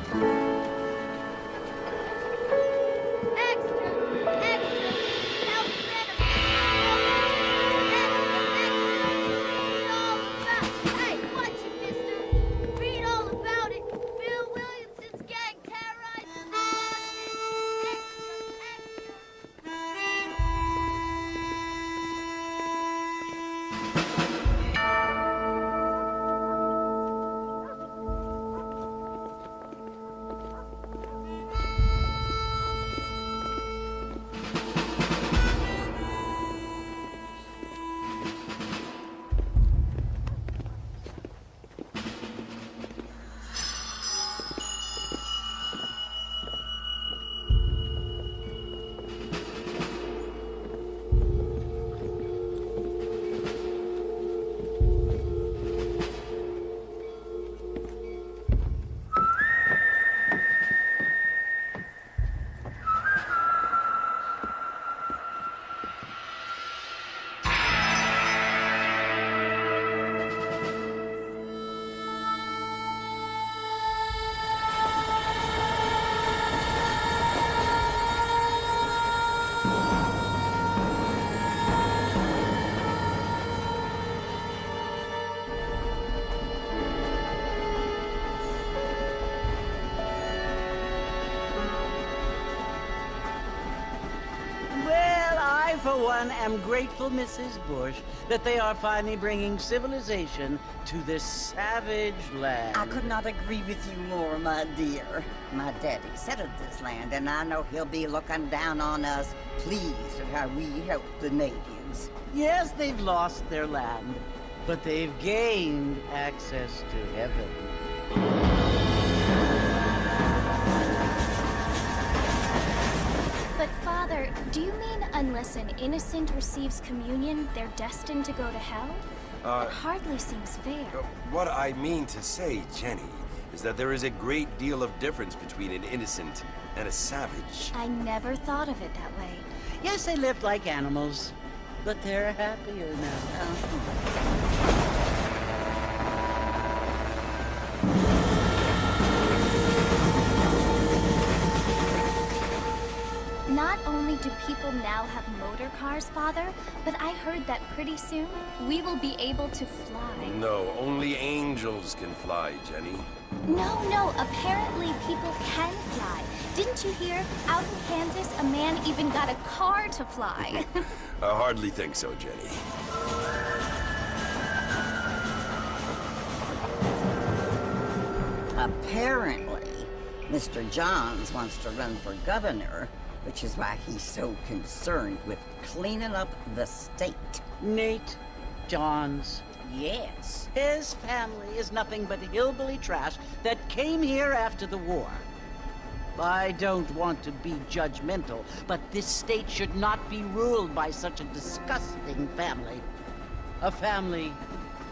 Extra! Extra! Help the enemy! Extra! Extra! Read all about it! Hey, watch it, mister! Read all about it! Bill Williamson's gang terrorizes the marches! Extra! Well, I, for one, am grateful, Mrs. Bush, that they are finally bringing civilization to this savage land. I could not agree with you more, my dear. My daddy settled this land, and I know he'll be looking down on us, pleased at how we help the natives. Yes, they've lost their land, but they've gained access to heaven. But Father, do you mean unless an innocent receives communion, they're destined to go to hell? It hardly seems fair. What I mean to say, Jenny, is that there is a great deal of difference between an innocent and a savage. I never thought of it that way. Yes, they lived like animals, but they're happier now. Not only do people now have motor cars, Father, but I heard that pretty soon we will be able to fly. No, only angels can fly, Jenny. No, apparently people can fly. Didn't you hear? Out in Kansas, a man even got a car to fly. I hardly think so, Jenny. Apparently, Mr. Johns wants to run for governor, which is why he's so concerned with cleaning up the state. Nate Johns. Yes. His family is nothing but hillbilly trash that came here after the war. I don't want to be judgmental, but this state should not be ruled by such a disgusting family. A family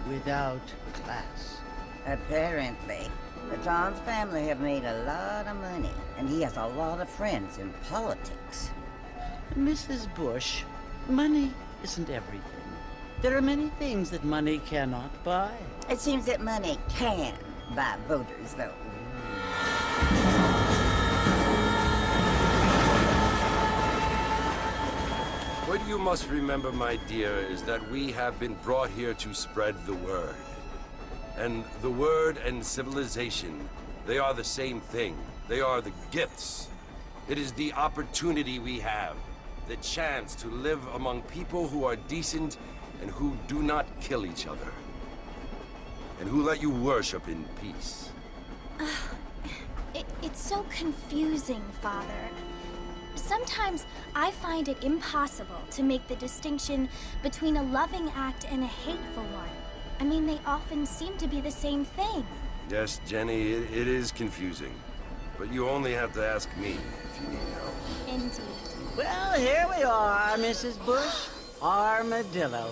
without class. Apparently. The Johns family have made a lot of money, and he has a lot of friends in politics. Mrs. Bush, money isn't everything. There are many things that money cannot buy. It seems that money can buy voters, though. What you must remember, my dear, is that we have been brought here to spread the word. And the word and civilization, they are the same thing. They are the gifts. It is the opportunity we have, the chance to live among people who are decent and who do not kill each other. And who let you worship in peace. It's so confusing, Father. Sometimes I find it impossible to make the distinction between a loving act and a hateful one. I mean, they often seem to be the same thing. Yes, Jenny, it is confusing. But you only have to ask me if you need help. Indeed. Well, here we are, Mrs. Bush. Armadillo.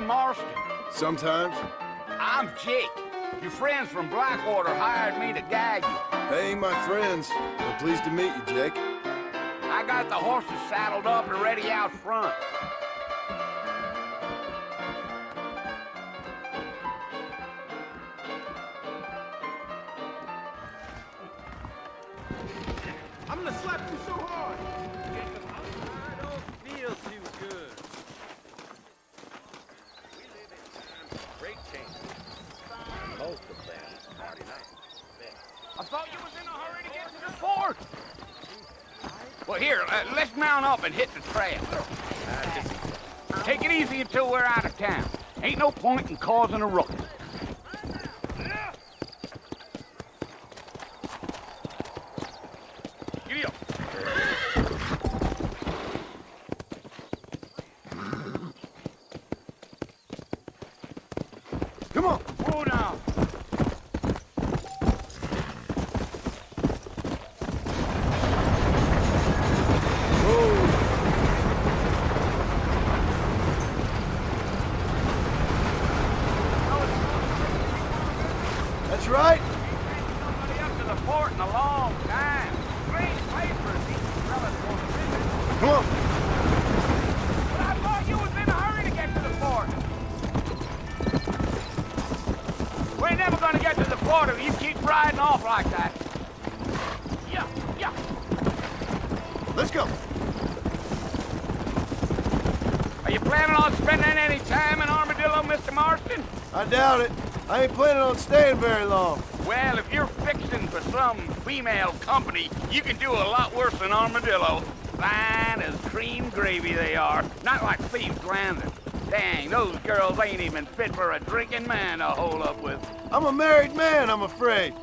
Marston? Sometimes. I'm Jake. Your friends from Blackwater hired me to guide you. They ain't my friends. I'm pleased to meet you, Jake. I got the horses saddled up and ready out front. I'm gonna slap you so hard. I don't feel too good. We live in times of great change. Most of them party night. I thought you was in a hurry to get to the fort. Well, here, let's mount up and hit the trail. Take it easy until we're out of town. Ain't no point in causing a ruckus. Giddy up. Come on. Whoa now. That's right. Nobody up to the fort in a long time. Strange place for a decent fella to want to visit. Come on. But I thought you was in a hurry to get to the fort. We ain't never gonna get to the fort if you keep riding off like that. Yeah, yeah. Let's go. Are you planning on spending any time in Armadillo, Mr. Marston? I doubt it. I ain't planning on staying very long. Well, if you're fixing for some female company, you can do a lot worse than Armadillo. Fine as cream gravy they are. Not like Thieves Landing. Dang, those girls ain't even fit for a drinking man to hole up with. I'm a married man, I'm afraid.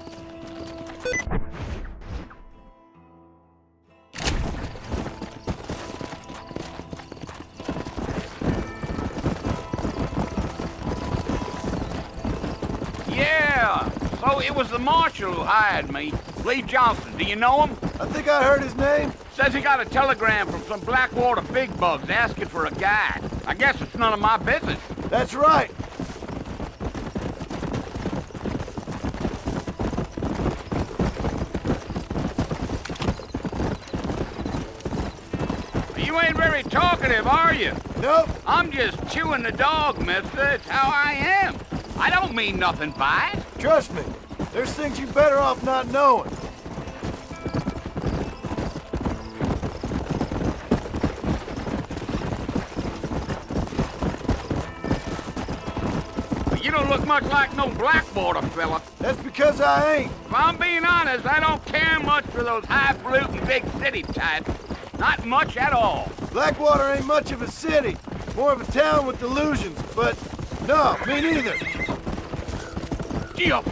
Yeah, so it was the marshal who hired me. Lee Johnson, do you know him? I think I heard his name. Says he got a telegram from some Blackwater big bugs asking for a guide. I guess it's none of my business. That's right. You ain't very talkative, are you? Nope. I'm just chewing the dog, mister. It's how I am. I don't mean nothing by it. Trust me. There's things you better off not knowing. You don't look much like no Blackwater fella. That's because I ain't. If I'm being honest, I don't care much for those highfalutin big city types. Not much at all. Blackwater ain't much of a city. More of a town with delusions, but no, me neither. Gee up.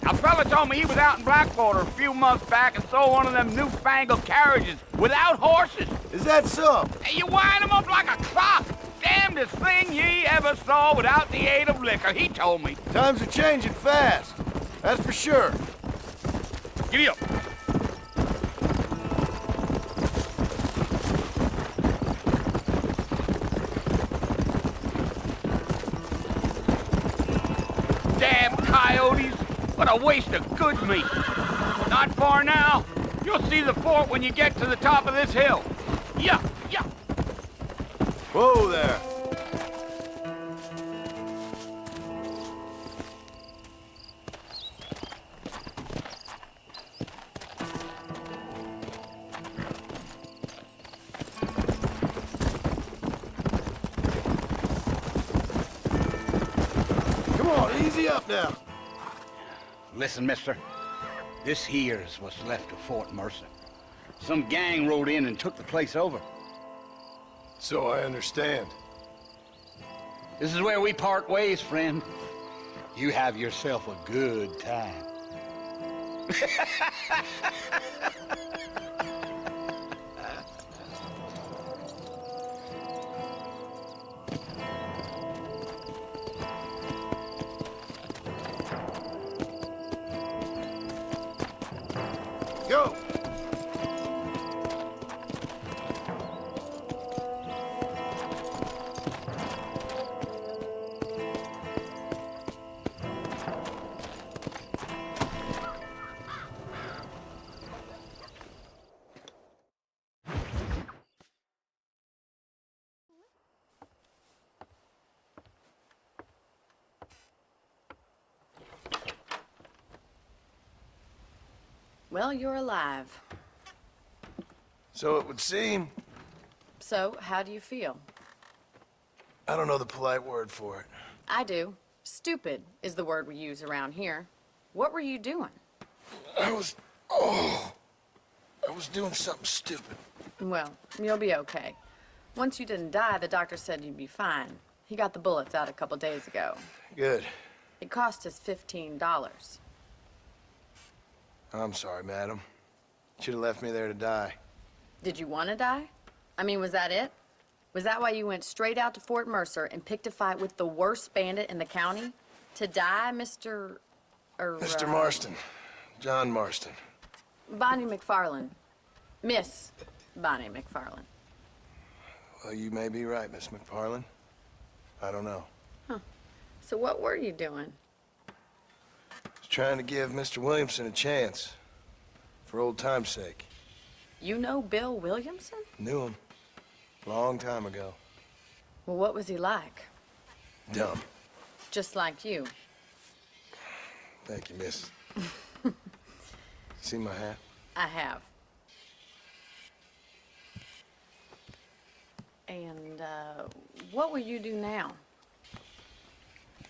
A fella told me he was out in Blackwater a few months back and saw one of them newfangled carriages without horses. Is that so? And you wind them up like a clock. Damnedest thing ye ever saw without the aid of liquor, he told me. Times are changing fast. That's for sure. Giddy up. Damn coyotes. What a waste of good meat. Not far now. You'll see the fort when you get to the top of this hill. Yeah, yeah. Whoa there. Come on, easy up now. Listen, mister. This here's what's left of Fort Mercer. Some gang rode in and took the place over. So I understand. This is where we part ways, friend. You have yourself a good time. Go. Well, you're alive. So it would seem. So, how do you feel? I don't know the polite word for it. I do. Stupid is the word we use around here. What were you doing? I was doing something stupid. Well, you'll be okay. Once you didn't die, the doctor said you'd be fine. He got the bullets out a couple days ago. Good. It cost us $15. I'm sorry, madam. Should have left me there to die. Did you want to die? I mean, was that it? Was that why you went straight out to Fort Mercer and picked a fight with the worst bandit in the county? To die, Mr. Mr. Marston. John Marston. Bonnie McFarland. Miss Bonnie McFarland. Well, you may be right, Miss McFarland. I don't know. So what were you doing? Was trying to give Mr. Williamson a chance. For old time's sake. You know Bill Williamson? Knew him. Long time ago. Well, what was he like? Dumb. Just like you. Thank you, miss. See my hat? I have. And, what will you do now?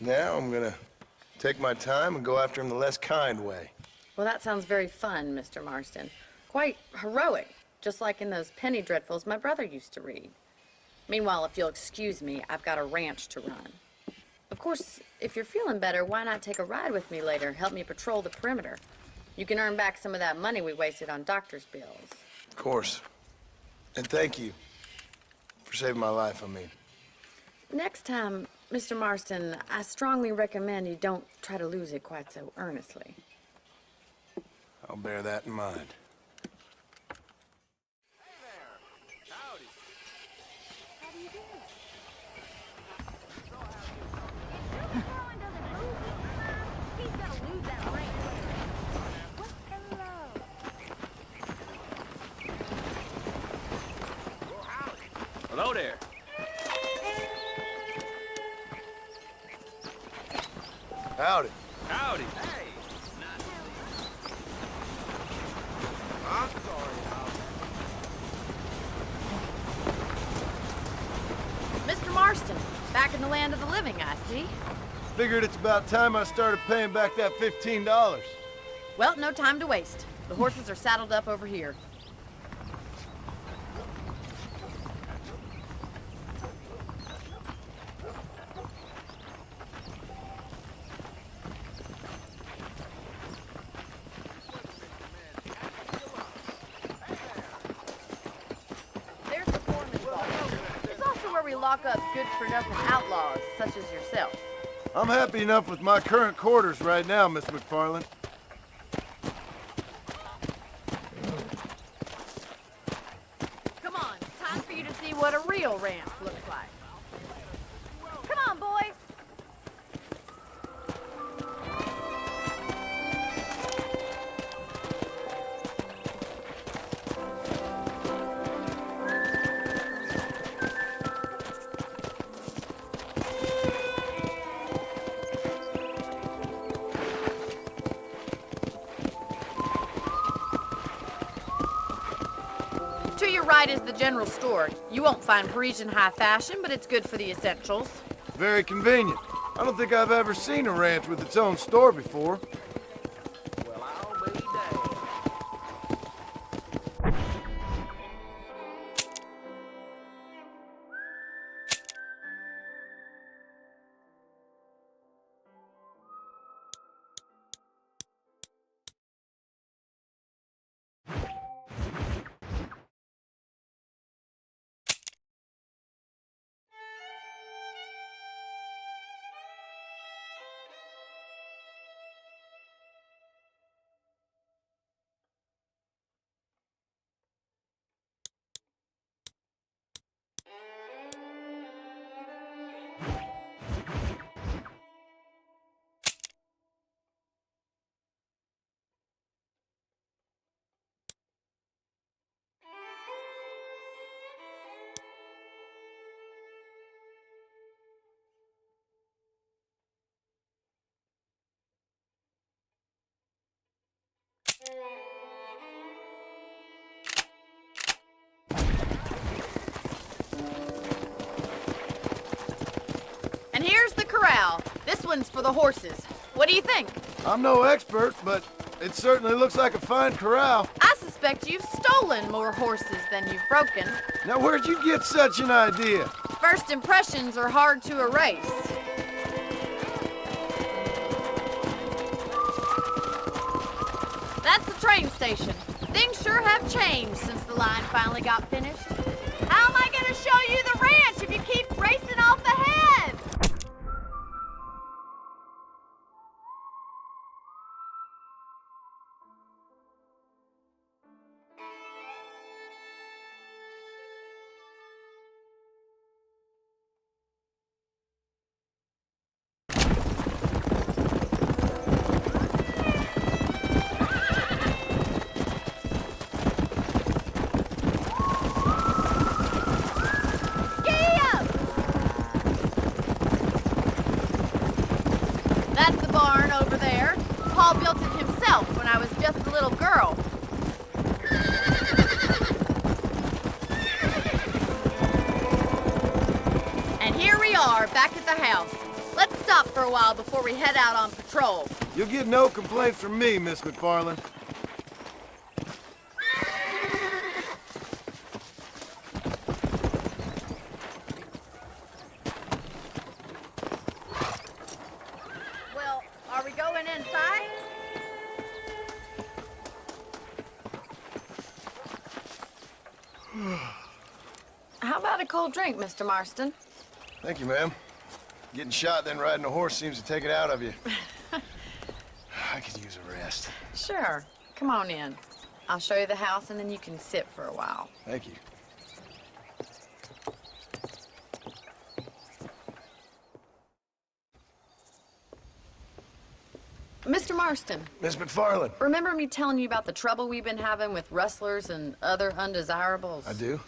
Now I'm gonna take my time and go after him the less kind way. Well, that sounds very fun, Mr. Marston. Quite heroic, just like in those penny dreadfuls my brother used to read. Meanwhile, if you'll excuse me, I've got a ranch to run. Of course, if you're feeling better, why not take a ride with me later? Help me patrol the perimeter. You can earn back some of that money we wasted on doctor's bills. Of course. And thank you for saving my life, I mean. Next time, Mr. Marston, I strongly recommend you don't try to lose it quite so earnestly. I'll bear that in mind. He's gonna lose that ring. Hello. Hello there. Howdy. Howdy. Hey. I'm sorry, Mr. Marston, back in the land of the living, I see. Figured it's about time I started paying back that $15. Well, no time to waste. The horses are saddled up over here. There's the foreman's vault. It's also where we lock up good-for-nothing outlaws, such as yourself. I'm happy enough with my current quarters right now, Miss McFarland. Come on, time for you to see what a real ranch looks like. Come on, boys. To your right is the general store. You won't find Parisian high fashion, but it's good for the essentials. Very convenient. I don't think I've ever seen a ranch with its own store before. Well, I'll be damned. This one's for the horses. What do you think? I'm no expert, but it certainly looks like a fine corral. I suspect you've stolen more horses than you've broken. Now, where'd you get such an idea? First impressions are hard to erase. That's the train station. Things sure have changed since the line finally got finished. How am I gonna show you the ranch if you keep racing off ahead? That's the barn over there. Paul built it himself when I was just a little girl. And here we are, back at the house. Let's stop for a while before we head out on patrol. You'll get no complaints from me, Miss McFarland. Well, are we going inside? How about a cold drink, Mr. Marston? Thank you, ma'am. Getting shot, then riding a horse seems to take it out of you. I could use a rest. Sure. Come on in. I'll show you the house and then you can sit for a while. Thank you. Mr. Marston, Miss McFarland. remember me telling you about the trouble we've been having with rustlers and other undesirables? I do?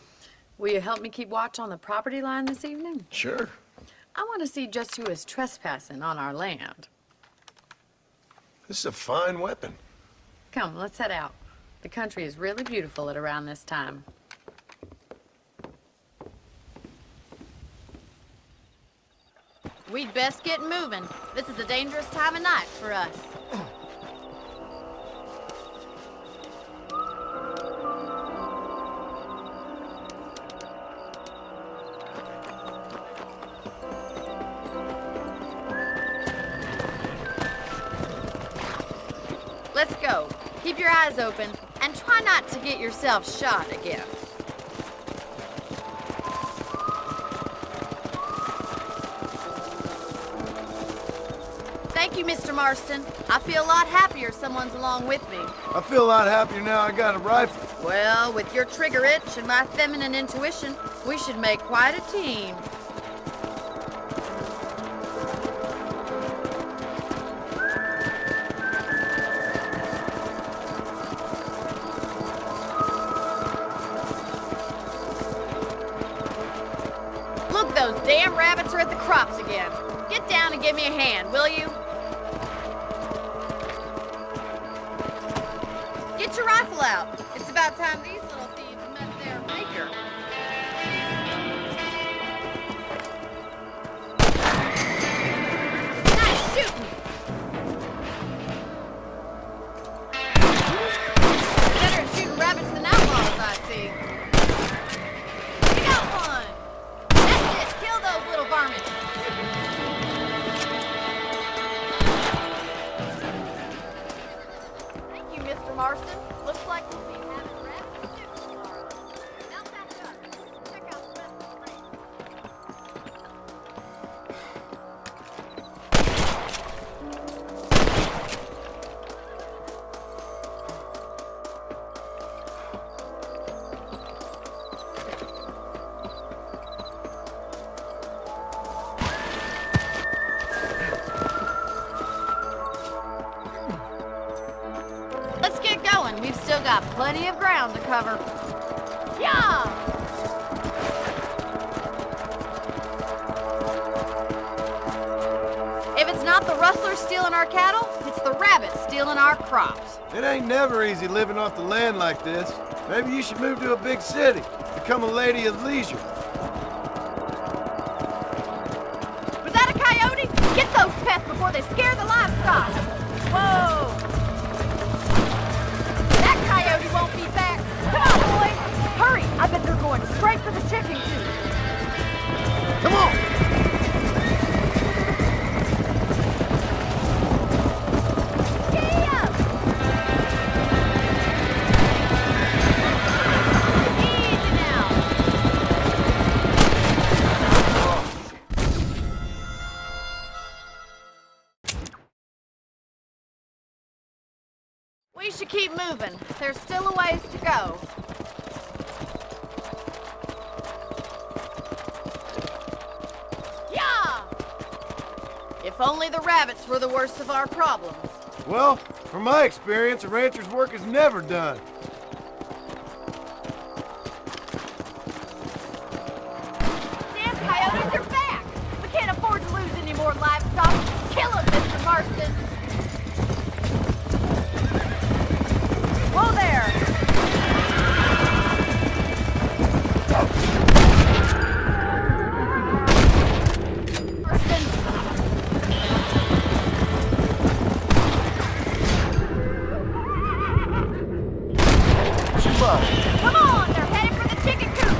Will you help me keep watch on the property line this evening? Sure. I want to see just who is trespassing on our land. This is a fine weapon. Come, let's head out. The country is really beautiful at around this time. We'd best get moving. This is a dangerous time of night for us. Let's go. Keep your eyes open and try not to get yourself shot again. Thank you, Mr. Marston. I feel a lot happier someone's along with me. I feel a lot happier now I got a rifle. Well, with your trigger itch and my feminine intuition, we should make quite a team. Look, those damn rabbits are at the crops again. Get down and give me a hand, will you? Get your rifle out. It's about time these little thieves met their maker. Nice shooting! You're better at shooting rabbits than outlaws, I see. You got one! That's it! Kill those little varmints! Thank you, Mr. Marston. Looks like we'll be having rabbit stew tomorrow. Now back up. Check out the rest of the range. Let's get going. We've still got plenty of ground to cover. Yeah! If it's not the rustlers stealing our cattle, it's the rabbits stealing our crops. It ain't never easy living off the land like this. Maybe you should move to a big city. Become a lady of leisure. Was that a coyote? Get those pests before they scare the livestock. Whoa! That coyote won't be back. Come on, boys! Hurry! I bet they're going straight for the chicken coop. Come on! Giddy up! Easy now. We should keep moving. There's still a ways to go. Yeah! If only the rabbits were the worst of our problems. Well, from my experience, a rancher's work is never done. Damn coyotes are back! We can't afford to lose any more livestock. Kill them, Mr. Marston! Whoa there! Marston! Shoot up. Come on! They're headed for the chicken coop!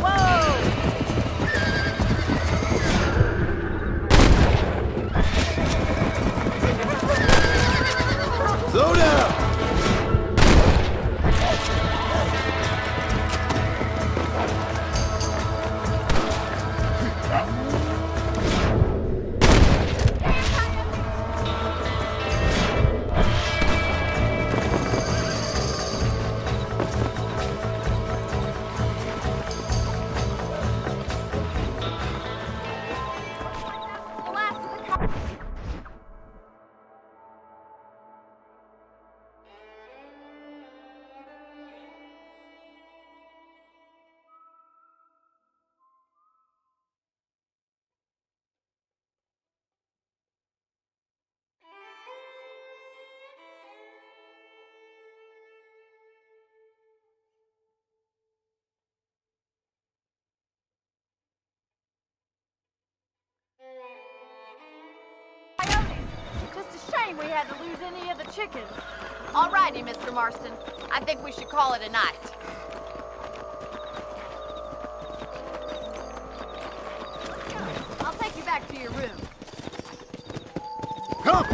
Whoa! Slow down! The last of the co- coyotes. Just a shame we had to lose any of the chickens. All righty, Mr. Marston. I think we should call it a night. I'll take you back to your room. Come!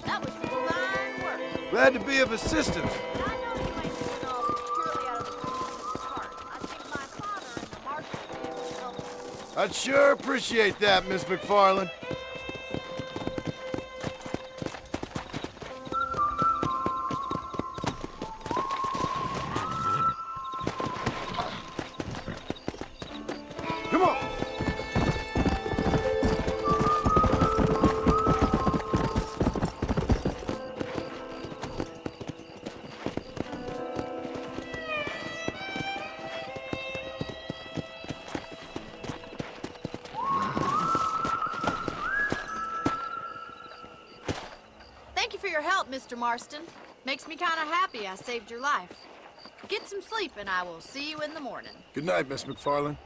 That was some fine work. Glad to be of assistance. I know you ain't doing all this purely out of the goodness of your heart. I think my father and the Marshal would be able to help us. I'd sure appreciate that, Miss McFarland. Come on! Thank you for your help, Mr. Marston. Makes me kind of happy I saved your life. Get some sleep and I will see you in the morning. Good night, Miss McFarland.